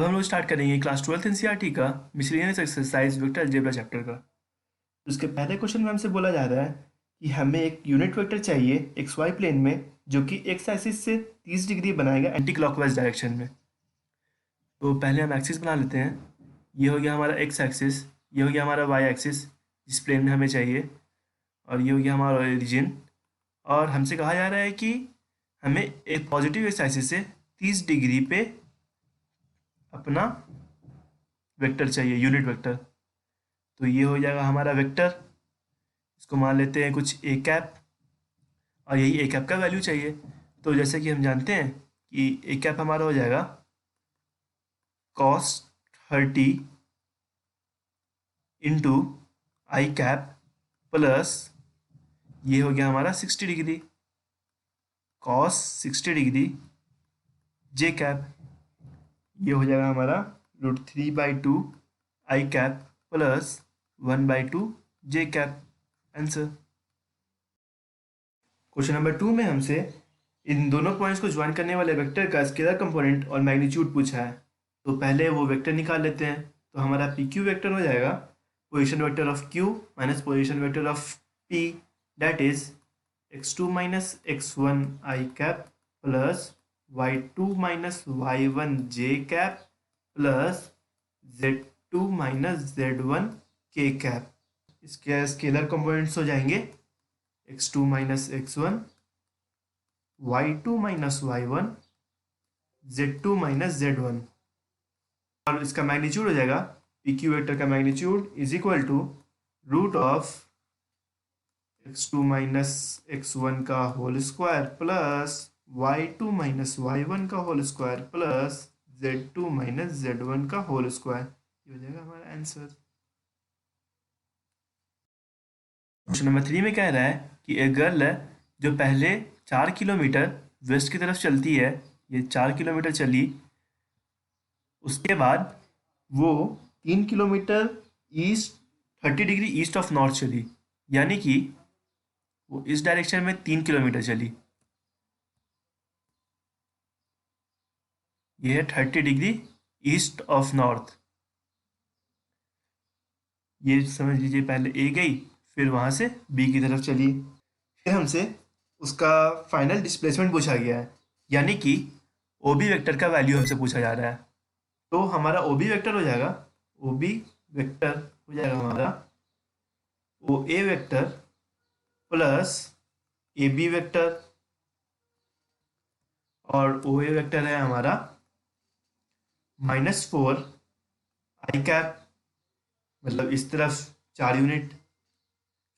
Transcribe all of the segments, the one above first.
अब हम लोग स्टार्ट करेंगे क्लास 12th एनसीईआरटी का miscellaneous exercise vector algebra chapter का। उसके पहले क्वेश्चन में हमसे बोला जा रहा है कि हमें एक यूनिट वेक्टर चाहिए एक्स वाई प्लेन में जो कि एक्स एक्सिस से 30 डिग्री बनाएगा एंटी क्लॉकवाइज डायरेक्शन में। तो पहले हम एक्सिस बना लेते हैं। ये हो गया हमारा एक्स एक्सिस, ये हो गया हमारा वाई एक्सिस जिस प्लेन में हमें चाहिए, और ये हो गया हमारा ओरिजिन। और हमसे कहा जा रहा है कि हमें एक पॉजिटिव एक्स एक्सिस से 30 डिग्री पे अपना वेक्टर चाहिए, यूनिट वेक्टर। तो ये हो जाएगा हमारा वेक्टर, इसको मान लेते हैं कुछ ए कैप, और यही ए कैप का वैल्यू चाहिए। तो जैसे कि हम जानते हैं कि ए कैप हमारा हो जाएगा cos 30 इंटू आई कैप प्लस ये हो गया हमारा 60 degree cos 60 degree J cap. ये हो जाएगा हमारा √3/2 I cap plus 1/2 J cap. Answer. Question number 2 में हमसे इन दोनों पॉइंट्स को ज्वाइन करने वाले वेक्टर का स्केलर कंपोनेंट और मैग्नीट्यूड पूछा है। तो पहले वो वेक्टर निकाल लेते हैं। तो हमारा पी क्यू वेक्टर हो जाएगा position vector of Q minus position vector of P, that is x2 minus x1 I cap plus y2 minus y1 J cap plus z2 minus z1 के कैप। इसके scalar components हो जाएंगे x2 minus x1, y2 minus y1, z2 minus z1। और इसका magnitude हो जाएगा p q vector का magnitude is equal to root of x2 minus x1 का whole square plus y2 minus y1 का whole square plus z2 minus z1 का whole square. ये हो जाएगा हमारा आंसर। क्वेश्चन नंबर 3 में कह रहा है कि एक गर्ल है जो पहले 4 किलोमीटर वेस्ट की तरफ चलती है। ये 4 किलोमीटर चली, उसके बाद वो 3 kilometre east 30 degree east of north चली, यानी कि वो इस डायरेक्शन में 3 किलोमीटर चली। ये है 30 डिग्री ईस्ट ऑफ नॉर्थ। ये समझ लीजिए पहले ए गई, फिर वहाँ से बी की तरफ चली। फिर हमसे उसका फाइनल डिस्प्लेसमेंट पूछा गया है, यानी कि ओ बी वेक्टर का वैल्यू हमसे पूछा जा रहा है। तो हमारा ओ बी वेक्टर हो जाएगा, ओ बी वेक्टर हो जाएगा हमारा O A vector plus A B vector, और ओ ए वेक्टर है हमारा -4 आई कैप, मतलब इस तरफ 4 यूनिट।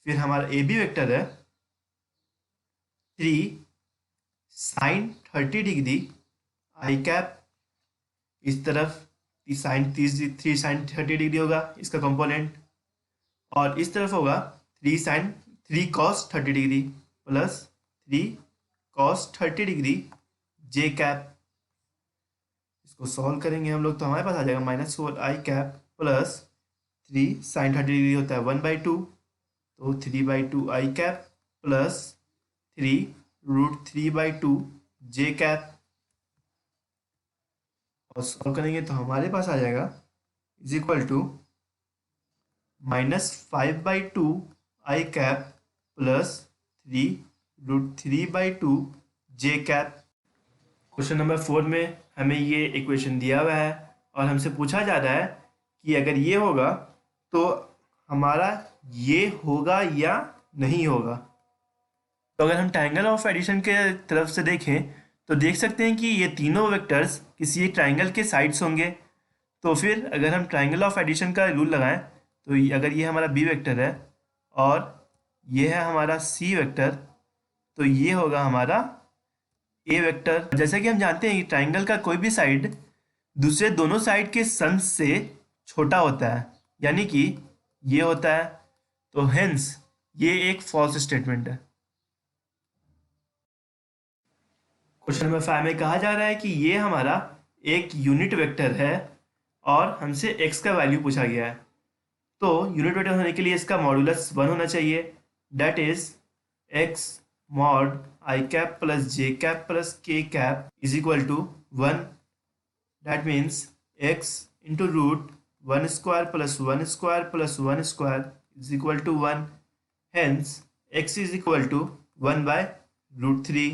फिर हमारा ए बी वेक्टर है 3 साइन 30 डिग्री आई कैप, इस तरफ 3 साइन 30 डिग्री होगा इसका कंपोनेंट, और इस तरफ होगा 3 cos 30 degree plus 3 cos 30 degree J cap. इसको सॉल्व करेंगे हम लोग तो हमारे पास आ जाएगा -4 I cap plus 3 sine 30 degree होता है 1/2, तो 3/2 I cap plus 3√3/2 J cap. और सॉल्व करेंगे तो हमारे पास आ जाएगा is equal to -5/2 I cap plus 3√3/2 J cap. Question number 4 में हमें ये इक्वेशन दिया हुआ है और हमसे पूछा जा रहा है कि अगर ये होगा तो हमारा ये होगा या नहीं होगा। तो अगर हम ट्रायंगल ऑफ एडिशन के तरफ से देखें तो देख सकते हैं कि ये तीनों वेक्टर्स किसी एक ट्रायंगल के साइड्स होंगे। तो फिर अगर हम ट्रायंगल ऑफ एडिशन का रूल लगाएं तो अगर ये हमारा बी वेक्टर है और ये है हमारा सी वेक्टर, तो ये होगा हमारा ए वेक्टर। जैसा कि हम जानते हैं कि ट्रायंगल का कोई भी साइड दूसरे दोनों साइड के सम से छोटा होता है, यानी कि ये होता है, तो हेंस ये एक फॉल्स स्टेटमेंट है। क्वेश्चन नंबर 5 में कहा जा रहा है कि ये हमारा एक यूनिट वेक्टर है और हमसे x का वैल्यू पूछा गया है। तो यूनिट वेक्टर होने के लिए इसका मॉडुलस 1 होना चाहिए, that is x mod I cap plus J cap plus के cap is equal to 1। That means x into root one square plus one square plus one square is equal to one, hence x is equal to one by root three.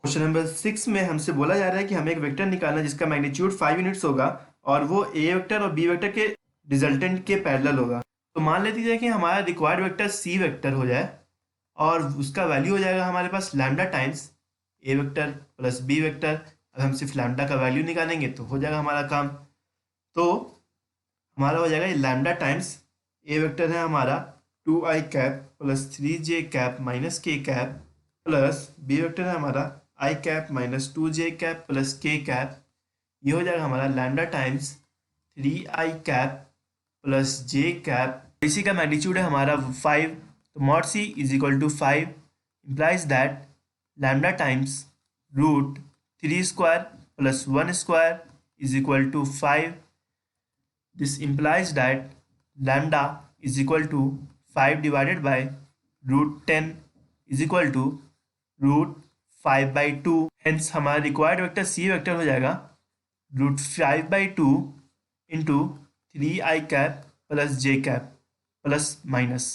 Question number 6 में हमसे बोला जा रहा है कि हमें एक vector निकालना है जिसका मैग्नीट्यूड 5 यूनिट्स होगा और वो ए वेक्टर और बी वेक्टर के रिजल्टेंट के पैरेलल होगा। तो मान लेते हैं कि हमारा रिक्वायर्ड वेक्टर सी वेक्टर हो जाए और उसका वैल्यू हो जाएगा हमारे पास lambda times A vector plus B vector. अब हम सिर्फ लैम्डा का वैल्यू निकालेंगे तो हो जाएगा हमारा काम। तो हमारा हो जाएगा ये लैम्डा टाइम्स ए वेक्टर है हमारा 2i cap plus 3j cap minus k cap plus B vector है हमारा i cap minus 2j cap plus k cap. ये हो जाएगा हमारा lambda times 3i cap plus j cap. इसी का मैग्नीट्यूड है हमारा 5, तो mod c is equal to 5 implies that lambda times root 3 square plus 1 square is equal to 5। This implies that lambda is equal to 5 divided by root 10 is equal to root 5 by 2। Hence हमारा required vector c vector हो जाएगा root 5 by 2 into 3i cap plus j cap plus minus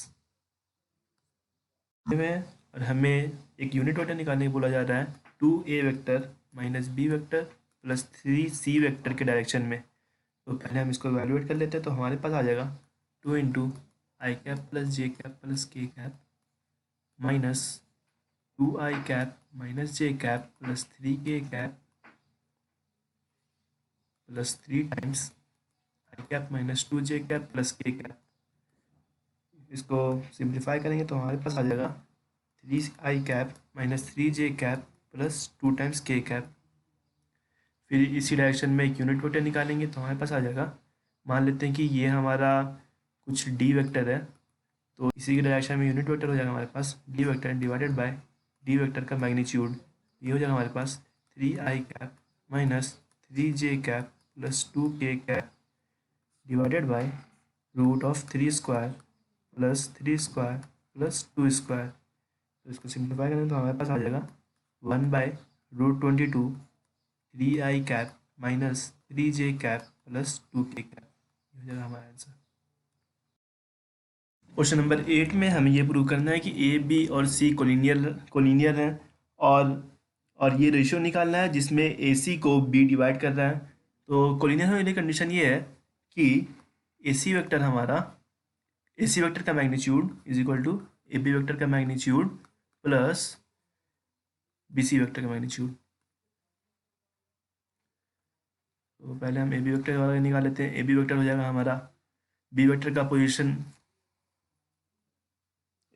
में। और हमें एक unit vector निकालने को बोला जा रहा है 2a vector minus b vector plus 3c vector के डायरेक्शन में। तो पहले हम इसको इवैल्यूएट कर लेते हैं। तो हमारे पास आ जाएगा 2 इंटू आई cap plus J cap plus के cap minus 2i cap minus J cap plus 3k cap plus 3 times I cap minus 2j cap plus के कैप। इसको सिंप्लीफाई करेंगे तो हमारे पास आ जाएगा 3i cap minus 3j cap plus 2 times K cap. फिर इसी डायरेक्शन में एक यूनिट वेक्टर निकालेंगे तो हमारे पास आ जाएगा, मान लेते हैं कि ये हमारा कुछ डी वेक्टर है, तो इसी के डायरेक्शन में यूनिट वेक्टर हो जाएगा हमारे पास D vector divided by D vector का मैग्नीट्यूड। ये हो जाएगा हमारे पास 3i cap minus 3j cap plus 2k cap divided by root of 3 square plus 3 square plus 2 square. तो इसको सिंप्लीफाई करेंगे तो हमारे पास आ जाएगा 1 by root 22 3i cap minus 3j cap plus 2k cap. ये हो जाएगा हमारा आंसर। क्वेश्चन नंबर 8 में हमें ये प्रूव करना है कि ए बी और सी कोलिनियर हैं और ये रेशियो निकालना है जिसमें ए सी को बी डिवाइड कर रहा है। तो कोलिनियर होने की कंडीशन ये है कि ए सी वेक्टर हमारा ए सी वेक्टर का magnitude is equal to A B vector का magnitude plus B C vector का मैग्नीट्यूड। तो पहले हम ए बी वेक्टर वाला निकाल लेते हैं। ए बी वेक्टर हो जाएगा हमारा बी वेक्टर का पोजीशन,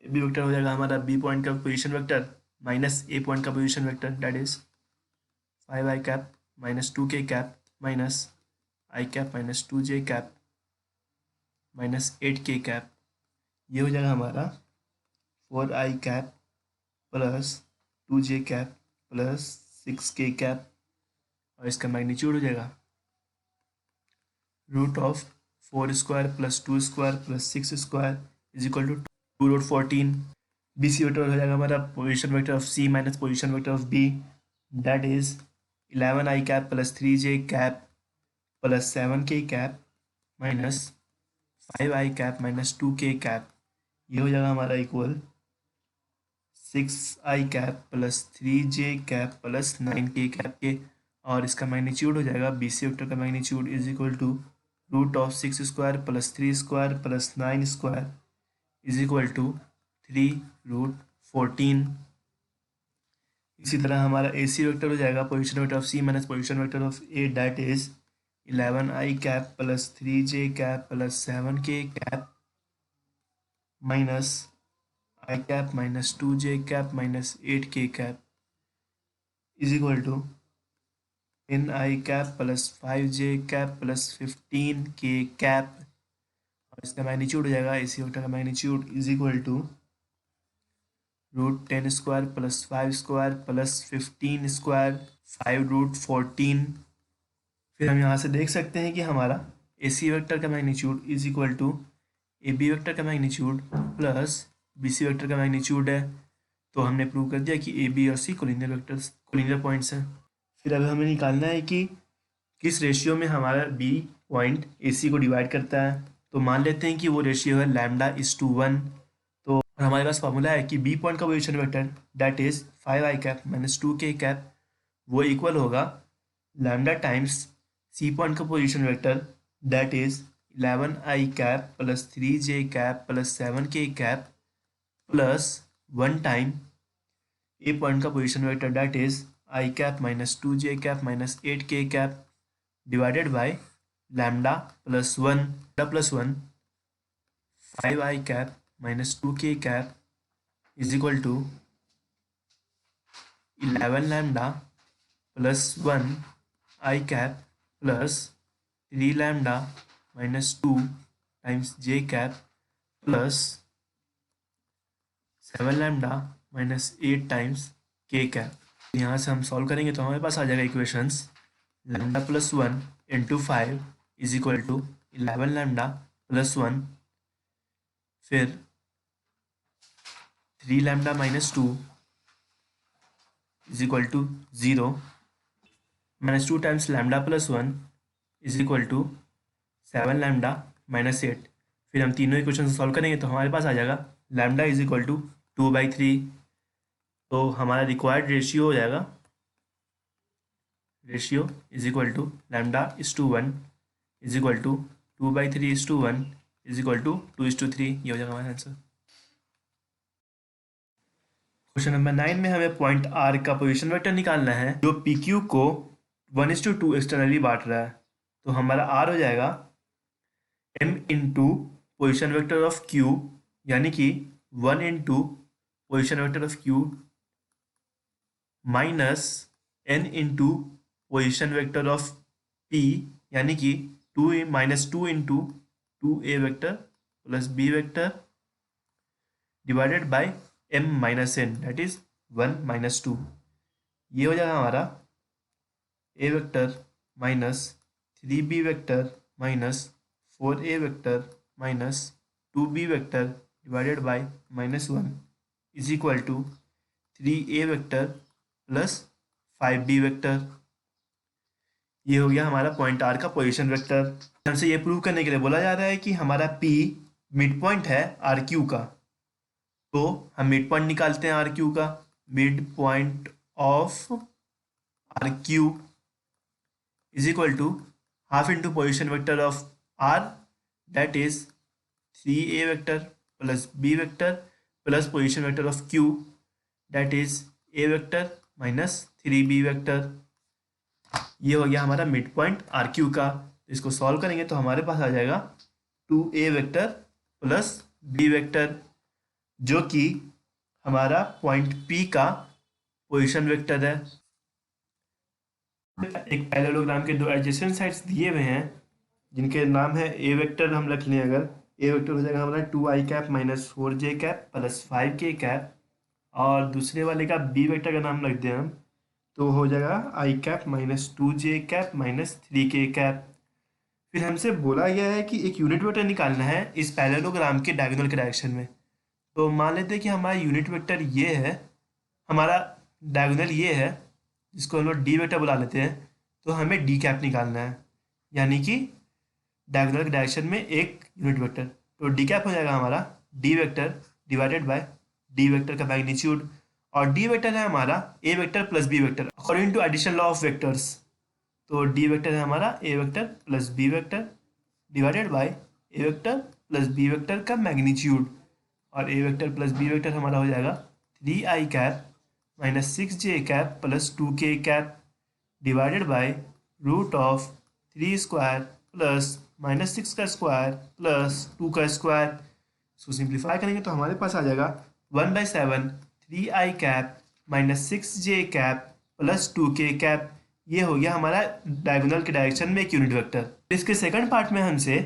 ए बी वेक्टर हो जाएगा हमारा बी पॉइंट का position vector minus A point का position vector, that is 5i cap minus 2k cap minus i cap minus 2j cap minus 8k cap. ये हो जाएगा हमारा 4i cap plus 2j cap plus 6k cap और इसका magnitude हो जाएगा root of 4 square plus 2 square plus 6 square is equal to 2 root 14। B C vector हो जाएगा हमारा position vector of C minus position vector of B, that is 11i cap plus 3j cap plus 7k cap minus 5i cap minus 2k cap. ये हो जाएगा हमारा equal 6i cap plus 3j cap plus 9k cap के। और इसका magnitude हो जाएगा B C vector का magnitude is equal to root of 6 square plus 3 square plus 9 square is equal to 3 root 14। इसी तरह हमारा ए सी वेक्टर हो जाएगा position vector of C minus position vector of A, that is 11i cap plus 3j cap plus 7k cap minus i cap minus 2j cap minus 8k cap is equal to 10i cap plus 5j cap plus 15k cap. और इसका magnitude हो जाएगा इसी vector का magnitude is equal to root 10 square plus 5 square plus 15 square 5 root 14। फिर हम यहाँ से देख सकते हैं कि हमारा ए सी वेक्टर का magnitude is equal to A B vector का magnitude plus B C vector का मैग्नीट्यूड है। तो हमने प्रूव कर दिया कि ए बी और सी कोलिनियर पॉइंट्स हैं। फिर अब हमें निकालना है कि किस रेशियो में हमारा बी पॉइंट ए सी को डिवाइड करता है। तो मान लेते हैं कि वो रेशियो है λ:1। तो और हमारे पास फॉर्मूला है कि बी पॉइंट का position vector that is 5i cap minus 2k cap वो इक्वल होगा लैम्डा टाइम्स सी पॉइंट का position vector that is 11i cap plus 3j cap plus 7k cap plus 1 time A point का position vector that is I cap minus 2j cap minus 8k cap divided by lambda plus one 5i cap minus 2k cap is equal to 11 lambda plus 1 I cap plus 3 lambda minus 2 times j cap plus 7 lambda minus 8 times k cap. यहाँ से हम solve करेंगे तो हमारे पास आ जाएगा equations lambda plus 1 into 5 is equal to 11 lambda plus 1 फिर 3 lambda minus 2 is equal to 0 minus 2 times lambda plus 1 is equal to 7 lambda minus 8। फिर हम तीनों इक्वेशन सॉल्व करेंगे तो हमारे पास आ जाएगा लैम्डा इज इक्वल टू 2/3। तो हमारा रिक्वायर्ड रेशियो हो जाएगा ratio is equal to λ:1 is equal to 2/3:1 is equal to 2:3। ये हो जाएगा हमारा आंसर। क्वेश्चन नंबर 9 में हमें पॉइंट आर का पोजीशन वेक्टर निकालना है जो पी क्यू को 1:2 एक्सटर्नली बांट रहा है। तो हमारा आर हो जाएगा m into position vector of Q यानी कि 1 into position vector of Q minus n into position vector of p यानी कि 2 into 2a vector plus b vector divided by m minus n that is 1 minus 2। ये हो जाएगा हमारा a vector minus 3b vector minus 4a vector minus 2b vector divided by minus 1 is equal to 3a vector plus 5b vector. ये हो गया हमारा point are का position vector. हमसे ये प्रूव करने के लिए बोला जा रहा है कि हमारा p मिड पॉइंट है आर क्यू का। तो हम मिड पॉइंट निकालते हैं आर क्यू का। Mid point of R Q is equal to half into position vector of R that is 3a vector plus b vector plus position vector of Q that is a vector minus 3b vector. ये हो गया हमारा mid point are Q का। इसको solve करेंगे तो हमारे पास आ जाएगा 2a vector plus b vector जो कि हमारा पॉइंट P का पोजीशन वेक्टर है। एक पैरेललोग्राम के दो एडजेसेंट साइड्स दिए हुए हैं जिनके नाम है ए वेक्टर। हम रख लें अगर ए वेक्टर हो जाएगा हमारा 2i cap minus 4j cap plus 5k cap और दूसरे वाले का बी वेक्टर का नाम रख दें हम तो हो जाएगा i cap minus 2j cap minus 3k cap. फिर हमसे बोला गया है कि एक यूनिट वेक्टर निकालना है इस पैरेललोग्राम के डायगोनल के डायरेक्शन में। तो मान लेते हैं कि हमारा यूनिट वेक्टर ये है, हमारा डायगोनल ये है जिसको हम लोग डी वेक्टर बुला लेते हैं। तो हमें डी कैप निकालना है यानी कि डायगोनल के डायरेक्शन में एक यूनिट वेक्टर। तो डी कैप हो जाएगा हमारा D vector divided by D vector का मैग्नीट्यूड और डी वेक्टर है हमारा A vector plus B vector according to addition law of vectors. तो डी वेक्टर है हमारा A vector plus B vector divided by A vector plus B vector का magnitude और A vector plus B vector हमारा हो जाएगा 3i cap minus 6j cap plus 2k cap divided by root of 3 square plus minus 6 का square plus 2 का square. इसको simplify करेंगे तो हमारे पास आ जाएगा 1/7 3i cap minus 6j cap plus 2k cap. ये हो गया हमारा डायगोनल के डायरेक्शन में एक यूनिट वेक्टर। इसके सेकंड पार्ट में हमसे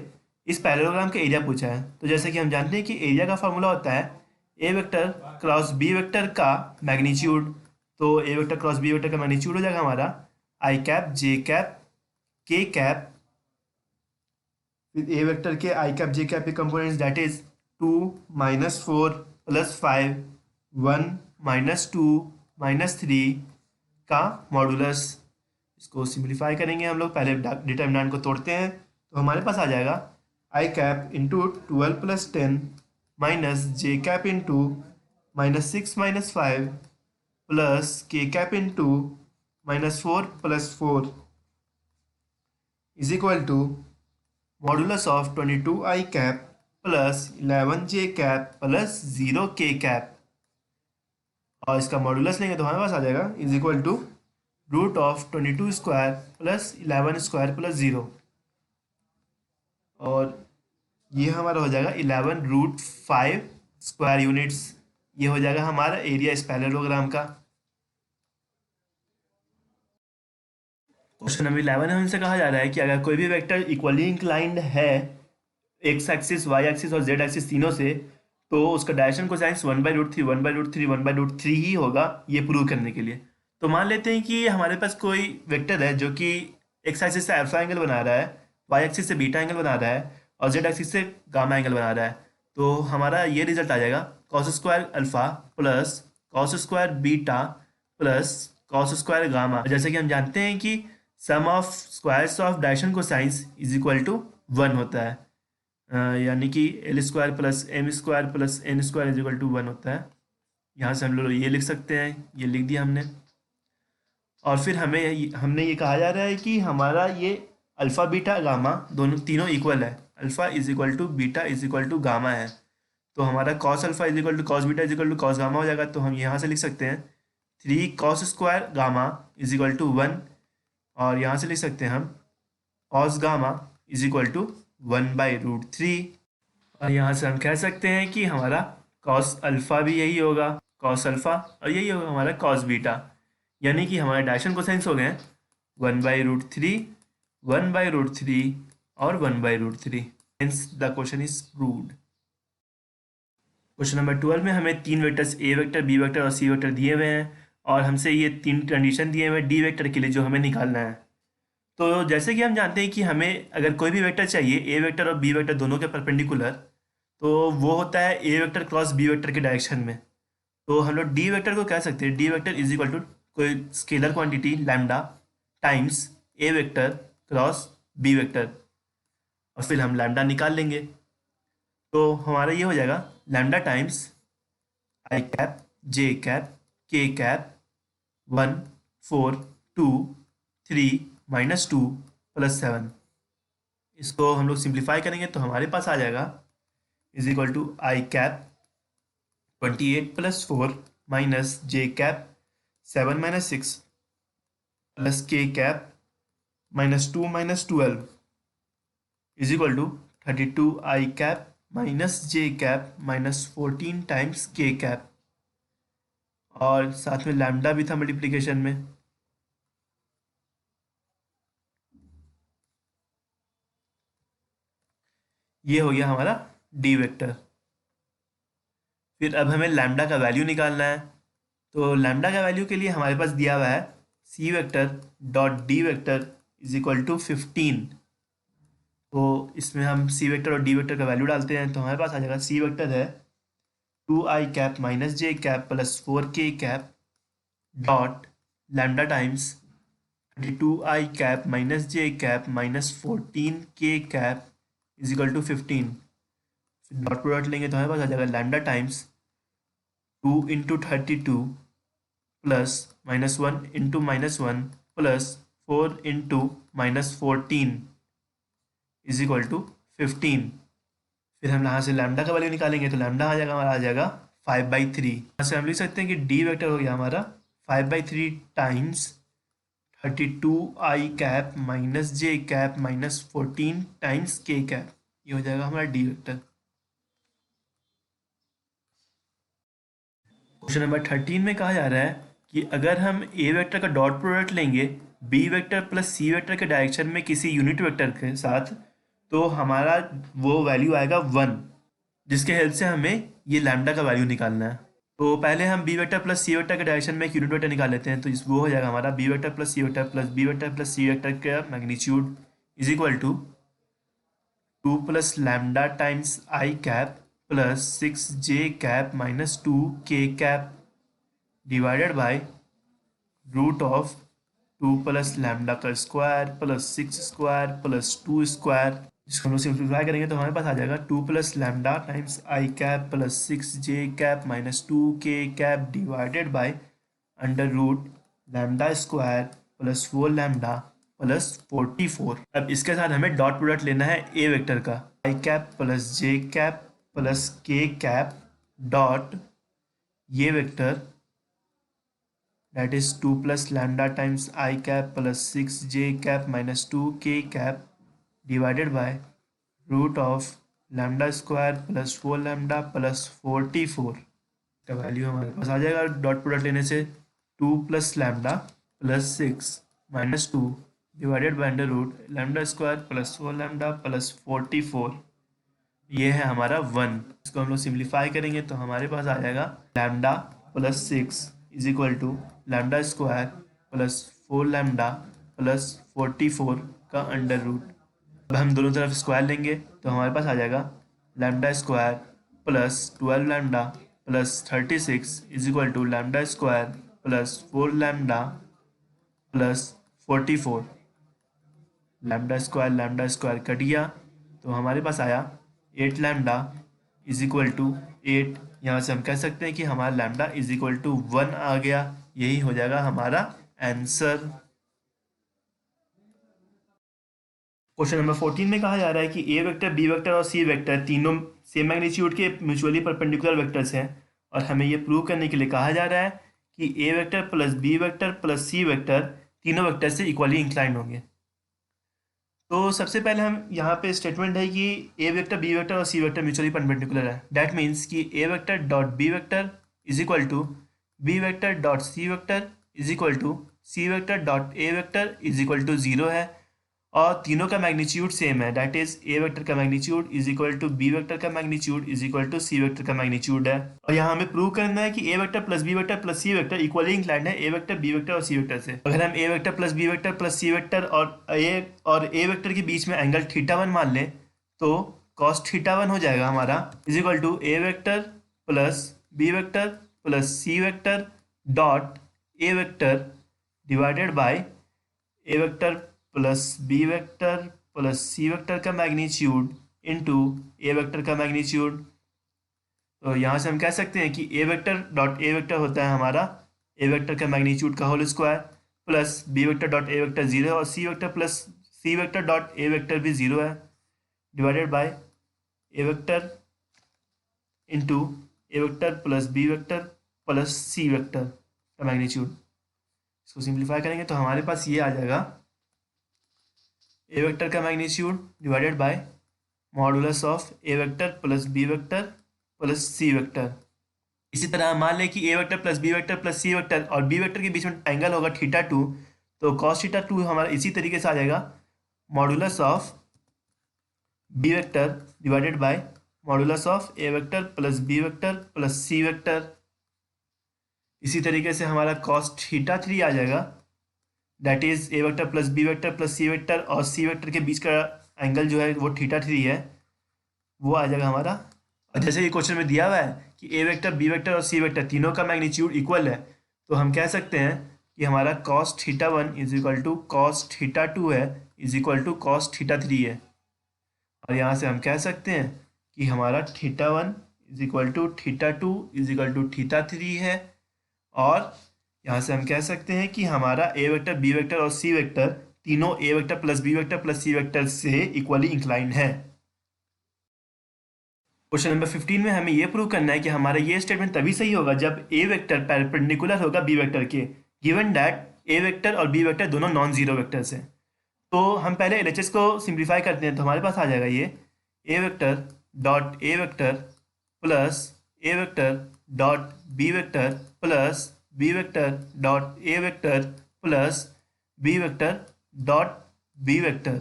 इस पैरेललोग्राम का एरिया पूछा है। तो जैसे कि हम जानते हैं कि एरिया का फॉर्मूला होता है A vector cross B vector का मैग्नीट्यूड। तो A vector cross B vector का मैग्नीट्यूड हो जाएगा हमारा आई कैप जे कैप के कैप ए वेक्टर के आई कैप जे कैप के कंपोनेंट्स दैट इज 2 - 4 + 5 1 -2 -3 का मॉडुलस। इसको सिंप्लीफाई करेंगे हम लोग, पहले डिटर्मिनेंट को तोड़ते हैं तो हमारे पास आ जाएगा i cap into 12 + 10 minus J cap into -6 - 5 plus के cap into -4 + 4 is equal to modulus of 22 i cap plus 11 j cap plus 0 k cap, और इसका मॉडुलस लेंगे तो हमारे पास आ जाएगा is equal to √22² plus 11² plus 0, और ये हमारा हो जाएगा 11√5 स्क्वायर यूनिट्स। ये हो जाएगा हमारा एरिया इस पैरेललोग्राम का। क्वेश्चन नंबर 11 में हमसे कहा जा रहा है कि अगर कोई भी वेक्टर इक्वली इंक्लाइंड है एक्स एक्सिस, वाई एक्सिस और जेड एक्सिस तीनों से, तो उसका डायरेक्शन कोसाइंस 1/√3 1/√3 1/√3 ही होगा, ये प्रूव करने के लिए। तो मान लेते हैं कि हमारे पास कोई वेक्टर है जो कि एक्स एक्सिस से अल्फा एंगल बना रहा है, वाई एक्सिस से बीटा एंगल बना रहा है और जेड एक्सिस से गामा एंगल बना रहा है। तो हमारा ये रिजल्ट आ जाएगा cos square alpha plus cos square beta plus cos square gamma. जैसे कि हम जानते हैं कि sum of squares of direction cosines is equal to 1 होता है, यानी कि L² plus M² plus N² is equal to 1 होता है। यहाँ से हम लोग ये लिख सकते हैं, ये लिख दिया हमने। और फिर हमने ये कहा जा रहा है कि हमारा ये अल्फ़ा बीटा गामा दोनों तीनों इक्वल है, alpha is equal to beta is equal to gamma है। तो हमारा cos alpha is equal to cos beta is equal to cos gamma हो जाएगा। तो हम यहाँ से लिख सकते हैं 3 cos² gamma is equal to 1, और यहाँ से लिख सकते हैं हम cos gamma is equal to 1/√3, और यहाँ से हम कह सकते हैं कि हमारा कॉस अल्फ़ा भी यही होगा, कॉस अल्फ़ा, और यही होगा हमारा कॉस बीटा, यानी कि हमारे डायरेक्शन कोसाइंस हो गए 1/√3 1/√3 और 1/√3। Hence the question is proved. Question number 12 में हमें 3 vectors A vector, B vector और सी वेक्टर दिए हुए हैं, और हमसे ये 3 कंडीशन दिए हुए हैं डी वेक्टर के लिए जो हमें निकालना है। तो जैसे कि हम जानते हैं कि हमें अगर कोई भी वेक्टर चाहिए ए वेक्टर और बी वेक्टर दोनों के परपेंडिकुलर, तो वो होता है A vector cross B vector के डायरेक्शन में। तो हम लोग डी वेक्टर को कह सकते हैं D vector is equal to कोई scalar quantity lambda times A vector cross B vector, और फिर हम लैम्डा निकाल लेंगे। तो हमारा ये हो जाएगा लैम्डा टाइम्स आई कैप जे कैप के कैप 1 4 2 3 -2 + 7। इसको हम लोग सिंप्लीफाई करेंगे तो हमारे पास आ जाएगा is equal to I cap 28 + 4 minus J cap 7 - 6 plus के cap -2 - 12 is equal to 32 I cap minus J cap -14 times K cap, और साथ में लैम्डा भी था मल्टीप्लिकेशन में। ये हो गया हमारा डी वेक्टर। फिर अब हमें लैम्डा का वैल्यू निकालना है। तो लैम्डा का वैल्यू के लिए हमारे पास दिया हुआ है C vector dot D vector is equal to 15। तो इसमें हम सी वेक्टर और डी वेक्टर का वैल्यू डालते हैं तो हमारे पास आ जाएगा सी वेक्टर है 2i cap minus J cap plus 4k cap dot lambda times 32i cap minus J cap -14k cap is equal to 15। Dot product लेंगे तो हमारे पास आ जाएगा lambda times 2 × 32 plus -1 × -1 plus 4 × -14 is equal to 15। फिर हम यहाँ से लैम्डा का वैल्यू निकालेंगे तो लैम्डा आ जाएगा, हमारा आ जाएगा 5/3। यहाँ से हम लिख सकते हैं कि डी वेक्टर हो गया हमारा 5/3 टाइम्स 32i कैप माइनस जे कैप -14 टाइम्स के कैप, ये हो जाएगा हमारा डी वेक्टर। क्वेश्चन नंबर 13 में कहा जा रहा है कि अगर हम ए वेक्टर का डॉट प्रोडक्ट लेंगे B vector plus C vector के डायरेक्शन में किसी यूनिट वेक्टर के साथ, तो हमारा वो वैल्यू आएगा 1, जिसके हेल्प से हमें ये लैम्डा का वैल्यू निकालना है। तो पहले हम B vector plus C vector के डायरेक्शन में एक यूनिट वेक्टर निकाल लेते हैं। तो वो हो जाएगा हमारा B vector plus C vector plus B vector plus C vector का magnitude is equal to 2 + lambda times I cap plus 6j cap -2k cap divided by root of 2 plus lambda का square plus 6 square plus 2 square. इसको हम लोग simplify करेंगे तो हमारे पास आ जाएगा 2 plus lambda times I cap plus 6 j cap minus 2 k cap divided by under root lambda square plus 4 lambda plus 44। अब इसके साथ हमें डॉट प्रोडक्ट लेना है ए वेक्टर का, आई cap plus J cap plus के कैप डॉट ये vector that is 2 plus lambda times I cap plus 6 j cap minus 2 k cap divided by root of lambda square plus 4 lambda plus 44 का value हमारे पास आ जाएगा dot product लेने से 2 plus lambda plus 6 minus 2 divided by under root lambda square plus 4 lambda plus 44। ये है हमारा 1। इसको हम लोग सिंप्लीफाई करेंगे तो हमारे पास आ जाएगा lambda plus 6 is equal to lambda square plus 4 lambda plus 44 का अंडर रूट। अब हम दोनों तरफ स्क्वायर लेंगे तो हमारे पास आ जाएगा lambda square plus 12 lambda plus 36 is equal to lambda square plus 4 lambda plus 44। Lambda square cut गया तो हमारे पास आया 8 लैम्डा इज इक्वल टू 8। यहाँ से हम कह सकते हैं कि हमारा लैम्डा इज इक्वल टू 1 आ गया। यही हो जाएगा हमारा आंसर। क्वेश्चन नंबर 14 में कहा जा रहा है कि ए वेक्टर बी वेक्टर और सी वेक्टर तीनों सेम मैग्नीट्यूड के म्यूचुअली परपेंडिकुलर वेक्टर्स हैं और हमें ये प्रूव करने के लिए कहा जा रहा है कि A vector plus B vector plus C vector तीनों वेक्टर से इक्वली इंक्लाइंड होंगे। तो सबसे पहले हम यहाँ पे स्टेटमेंट है कि ए वेक्टर बी वेक्टर और सी वेक्टर म्यूचुअली परपेंडिकुलर है। दैट मीन्स कि A vector dot B vector is equal to B vector dot C vector is equal to C vector dot A vector is equal to 0 है और तीनों का magnitude same है। That is A vector का magnitude is equal to B vector का magnitude is equal to C vector का magnitude है। और यहाँ हमें प्रूव करना है कि A vector plus B vector plus C vector equally inclined है ए वेक्टर बी वेक्टर और सी वेक्टर से। अगर हम A vector plus B vector plus C vector और ए वेक्टर के बीच में एंगल थीटा 1 मान लें तो कॉस थीटा 1 हो जाएगा हमारा is equal to A vector plus B vector plus C vector dot A vector divided by A vector plus B vector plus C vector का मैग्नीट्यूड इनटू ए वेक्टर का magnitude. तो यहाँ से हम कह सकते हैं कि A vector dot A vector होता है हमारा ए वेक्टर का मैग्नीट्यूड का whole square plus B vector dot A vector 0 है और C vector plus C vector dot A vector भी 0 है divided by A vector into A vector plus B vector plus C vector का magnitude. इसको simplify करेंगे तो हमारे पास ये आ जाएगा ए वेक्टर का magnitude divided by modulus of A vector plus B vector plus C vector. इसी तरह मान लें कि A vector plus B vector plus C vector और बी वेक्टर के बीच में एंगल होगा थीटा 2 तो कॉस थीटा 2 हमारा इसी तरीके से आ जाएगा modulus of B vector divided by modulus of A vector plus B vector plus C vector. इसी तरीके से हमारा कॉस थीटा 3 आ जाएगा that is A vector plus B vector plus C vector और सी वेक्टर के बीच का एंगल जो है वो थीटा 3 है वो आ जाएगा हमारा। और जैसे कि क्वेश्चन में दिया हुआ है कि ए वेक्टर बी वेक्टर और सी वेक्टर तीनों का मैग्नीट्यूड इक्वल है तो हम कह सकते हैं कि हमारा cos theta 1 is equal to cos theta 2 है is equal to cos theta 3 है। और यहाँ से हम कह सकते हैं कि हमारा theta 1 is equal to theta 2 is equal to theta 3 है और यहाँ से हम कह सकते हैं कि हमारा ए वेक्टर बी वेक्टर और सी वेक्टर तीनों A vector plus B vector plus C vector से इक्वली इंक्लाइंड है। क्वेश्चन नंबर 15 में हमें यह प्रूव करना है कि हमारा ये स्टेटमेंट तभी सही होगा जब ए वेक्टर परपेंडिकुलर होगा बी वेक्टर के गिवन दैट ए वेक्टर और बी वेक्टर दोनों नॉन जीरो वेक्टर्स हैं। तो हम पहले एलएचएस को सिंप्लीफाई करते हैं तो हमारे पास आ जाएगा ये A vector dot A vector plus A vector dot B vector plus B vector dot A vector plus B vector dot B vector.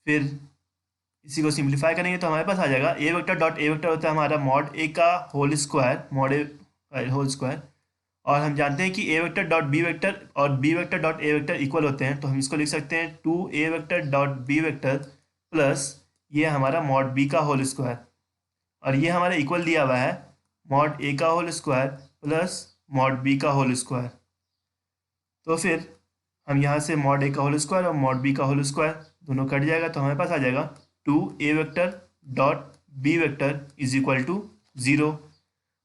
फिर इसी को सिंप्लीफाई करेंगे तो हमारे पास आ जाएगा A vector dot A vector होता है हमारा मॉड ए का whole square mod A whole square और हम जानते हैं कि A vector dot B vector और B vector dot A vector equal होते हैं तो हम इसको लिख सकते हैं 2a vector dot B vector plus ये हमारा मॉड बी का होल स्क्वायर और ये हमारा इक्वल दिया हुआ है मॉड ए का whole square plus mod B का होल स्क्वायर। तो फिर हम यहाँ से मॉड ए का होल स्क्वायर और मॉड बी का होल स्क्वायर दोनों कट जाएगा, तो हमारे पास आ जाएगा 2a vector dot B vector is equal to 0।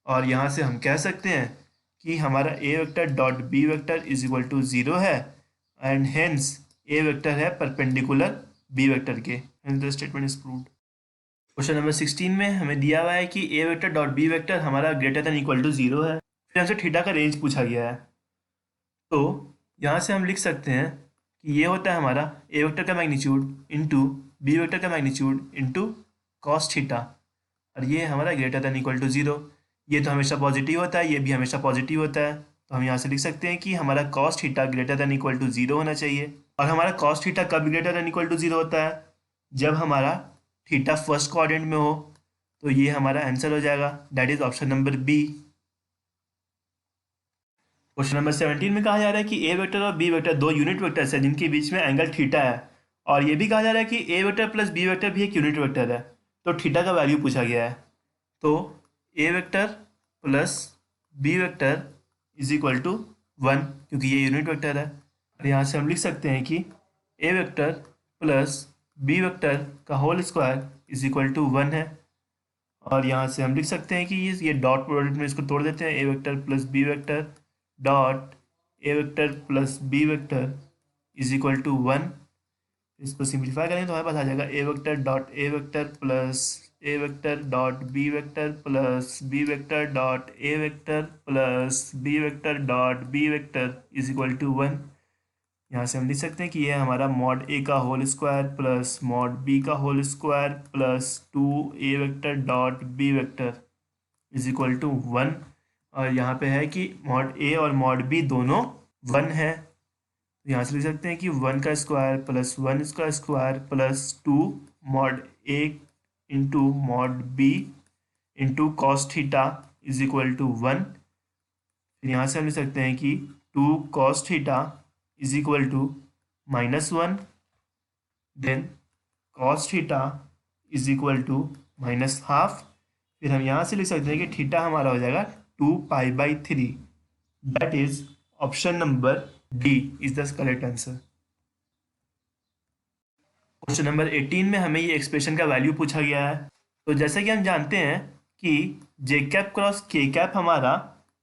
और यहाँ से हम कह सकते हैं कि हमारा a vector dot B vector is equal to 0 है एंड हेंस a वेक्टर है परपेंडिकुलर b वेक्टर के। Hence the statement is proved. Question number 16 में हमें दिया हुआ है कि a vector dot B vector हमारा ग्रेटर देन इक्वल टू 0 है। फिर हमसे थीटा का रेंज पूछा गया है, तो यहाँ से हम लिख सकते हैं कि ये होता है हमारा a वेक्टर का मैग्नीट्यूड इंटू बी वेक्टर का मैग्नीट्यूड इंटू कॉस थीटा, और ये हमारा ग्रेटर देन इक्वल टू 0। ये तो हमेशा पॉजिटिव होता है, ये भी हमेशा पॉजिटिव होता है, तो हम यहाँ से लिख सकते हैं कि हमारा cos theta greater than equal to 0 होना चाहिए। और हमारा कॉस थीटा कब ग्रेटर देन इक्वल टू 0 होता है? जब हमारा थीटा फर्स्ट क्वाड्रेंट में हो। तो ये हमारा आंसर हो जाएगा, that is option number B. Question number 17 में कहा जा रहा है कि ए वेक्टर और बी वेक्टर दो यूनिट वेक्टर्स है जिनके बीच में एंगल थीटा है, और ये भी कहा जा रहा है कि A vector plus B vector भी एक यूनिट वेक्टर है। तो थीटा का वैल्यू पूछा गया है, तो A vector plus B vector is equal to 1, क्योंकि ये यूनिट वेक्टर है। और यहाँ से हम लिख सकते हैं कि A vector plus B vector का whole square is equal to 1 है। और यहाँ से हम लिख सकते हैं कि ये डॉट प्रोडक्ट में इसको तोड़ देते हैं, A vector plus B vector dot A vector plus B vector is equal to 1। इसको सिंप्लीफाई करेंगे तो हमारे पास आ जाएगा A vector dot A vector plus A vector dot B vector plus B vector dot A vector plus B vector dot B vector is equal to 1। यहाँ से हम लिख सकते हैं कि यह हमारा मॉड ए का whole square plus mod B का whole square plus 2a vector dot B vector is equal to 1। और यहाँ पे है कि मॉड ए और मॉड बी दोनों 1 है, तो यहाँ से लिख सकते हैं कि 1 का स्क्वायर प्लस 1 का square plus 2 mod A into mod B into cos theta is equal to 1। फिर यहाँ से हम लिख सकते हैं कि 2 cos theta is equal to -1, then cos theta is equal to -12। फिर हम यहाँ से लिख सकते हैं कि थीटा हमारा हो जाएगा 2π/3। That is option number D is the correct answer. Question number 18 में हमें ये एक्सप्रेशन का वैल्यू पूछा गया है। तो जैसे कि हम जानते हैं कि जे कैप क्रॉस के कैप हमारा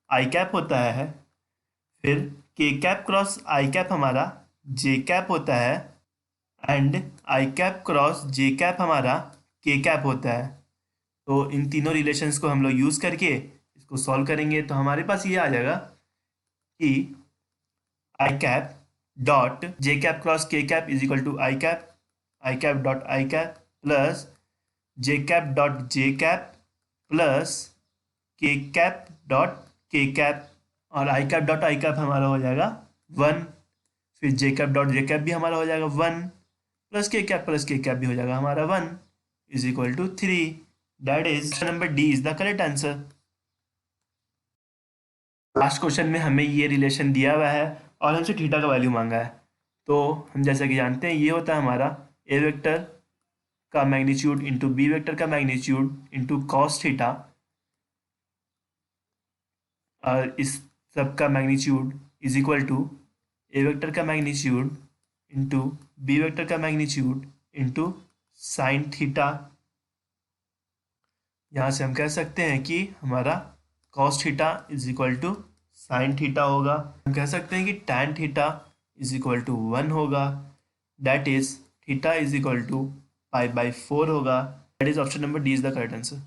आई कैप होता है, फिर के कैप क्रॉस आई कैप हमारा जे कैप होता है, and I cap cross J cap हमारा के कैप होता है। तो इन तीनों रिलेशंस को हम लोग यूज़ करके इसको सॉल्व करेंगे, तो हमारे पास ये आ जाएगा कि I cap dot J cap cross K cap is equal to I cap dot I cap plus J cap dot J cap plus के कैप डॉट के कैप, और I cap dot I cap हमारा हो जाएगा 1। फिर J cap dot J cap भी हमारा हो जाएगा 1 प्लस के कैप भी हो जाएगा हमारा 1 is equal to 3। That is number D is the correct answer. Last question में हमें ये रिलेशन दिया हुआ है और हमसे थीटा का वैल्यू मांगा है। तो हम जैसा कि जानते हैं ये होता है हमारा ए वेक्टर का मैग्नीट्यूड इंटू बी वेक्टर का मैग्नीट्यूड इंटू कॉस थीटा, और इस सब का magnitude is equal to A vector का मैग्नीट्यूड इंटू बी वेक्टर का मैग्नीट्यूड इंटू साइन थीटा। यहाँ से हम कह सकते हैं कि हमारा cos theta is equal to sine theta होगा। हम कह सकते हैं कि tan theta is equal to 1 होगा, that is theta is equal to π/4 होगा। That is option number D is the correct answer.